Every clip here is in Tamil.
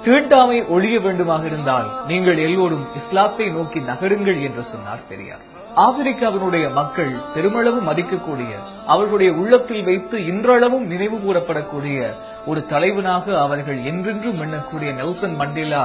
தீண்டாமை ஒழிய வேண்டுமாக இருந்தால் நீங்கள் எல்லோரும் இஸ்லாத்தை நோக்கி நகருங்கள் என்று சொன்னார் பெரியார். ஆப்பிரிக்காவினுடைய மக்கள் பெருமளவு மதிக்கக்கூடிய, அவர்களுடைய உள்ளத்தில் வைத்து இன்றளவும் நினைவு கூறப்படக்கூடிய ஒரு தலைவனாக அவர்கள் என்றென்றும் எண்ணக்கூடிய நெல்சன் மண்டேலா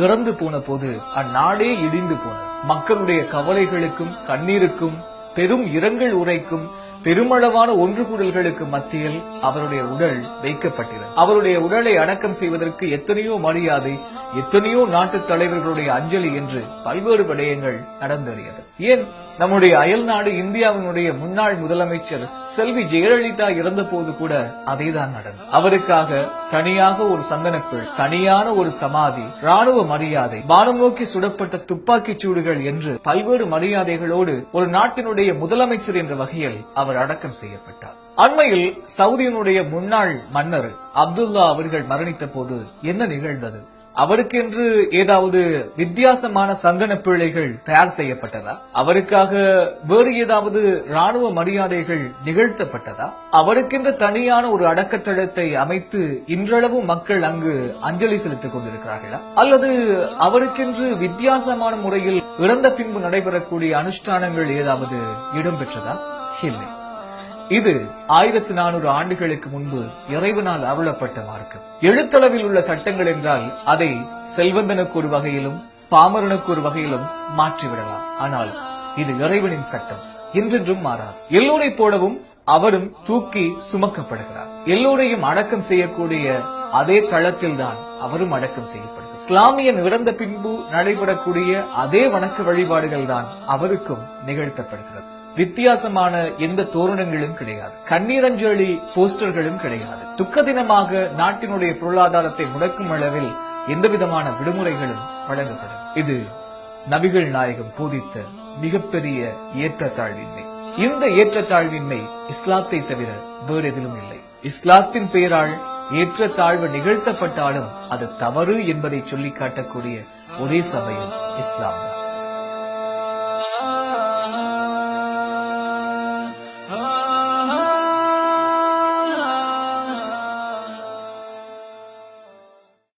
இறந்து போன போது அந்நாடே இடிந்து போனது. மக்களுடைய கவலைகளுக்கும் கண்ணீருக்கும் பெரும் இரங்கல் உரைக்கும் பெருமளவான ஒன்று கூடல்களுக்கு மத்தியில் அவருடைய உடல் வைக்கப்பட்டது. அவருடைய உடலை அடக்கம் செய்வதற்கு எத்தனையோ மரியாதை, எத்தனையோ நாட்டு தலைவர்களுடைய அஞ்சலி என்று பல்வேறு விடயங்கள் நடந்தேறியது. ஏன் நம்முடைய அயல் நாடு இந்தியாவினுடைய முன்னாள் முதலமைச்சர் செல்வி ஜெயலலிதா இறந்த போது கூட அதேதான் நடந்தது. அவருக்காக தனியாக ஒரு சந்தனப்பில், தனியான ஒரு சமாதி, ராணுவ மரியாதை, வானம் நோக்கி சுடப்பட்ட துப்பாக்கிச் சூடுகள் என்று பல்வேறு மரியாதைகளோடு ஒரு நாட்டினுடைய முதலமைச்சர் என்ற வகையில் அவர் அடக்கம் செய்யப்பட்டார். அண்மையில் சவுதியினுடைய முன்னாள் மன்னர் அப்துல்லா அவர்கள் மரணித்த போது என்ன நிகழ்ந்தது? அவருக்கென்று ஏதாவது வித்தியாசமான சந்தன பிள்ளைகள் தயார் செய்யப்பட்டதா? அவருக்காக வேறு ஏதாவது ராணுவ மரியாதைகள் நிகழ்த்தப்பட்டதா? அவருக்கென்று தனியான ஒரு அடக்கத்தளத்தை அமைத்து இன்றளவு மக்கள் அங்கு அஞ்சலி செலுத்திக் கொண்டிருக்கிறார்களா? அல்லது அவருக்கென்று வித்தியாசமான முறையில் இறந்த பின்பு நடைபெறக்கூடிய அனுஷ்டானங்கள் ஏதாவது இடம்பெற்றதா? இல்லை. இது 1400 ஆண்டுகளுக்கு முன்பு இறைவனால் அருளப்பட்ட மார்க்கம். எழுத்தளவில் உள்ள சட்டங்கள் என்றால் அதை செல்வந்தனுக்கு ஒரு வகையிலும் பாமரனுக்கு ஒரு வகையிலும் மாற்றிவிடலாம். ஆனால் இது இறைவனின் சட்டம், என்றென்றும் மாறாது. எல்லோரை போலவும் அவரும் தூக்கி சுமக்கப்படுகிறார். எல்லோரையும் அடக்கம் செய்யக்கூடிய அதே தளத்தில் தான் அவரும் அடக்கம் செய்யப்படுகிறார். இஸ்லாமியன் இறந்த பின்பு நடைபெறக்கூடிய அதே வணக்க வழிபாடுகள் தான் அவருக்கும் நிகழ்த்தப்படுகிறது. வித்தியாசமான எந்த தோரணங்களும் கிடையாது, கண்ணீரஞ்சலி போஸ்டர்களும் கிடையாது. துக்க தினமாக நாட்டினுடைய பொருளாதாரத்தை முடக்கும் அளவில் எந்தவிதமான விடுமுறைகளும் வழங்கப்படும். இது நபிகள் நாயகம் போதித்த மிகப்பெரிய ஏற்றத்தாழ்வின்மை. இந்த ஏற்றத்தாழ்வின்மை இஸ்லாத்தை தவிர வேறு எதிலும் இல்லை. இஸ்லாத்தின் பெயரால் ஏற்றத்தாழ்வு நிகழ்த்தப்பட்டாலும் அது தவறு என்பதை சொல்லி காட்டக்கூடிய ஒரே சமயம் இஸ்லாம்.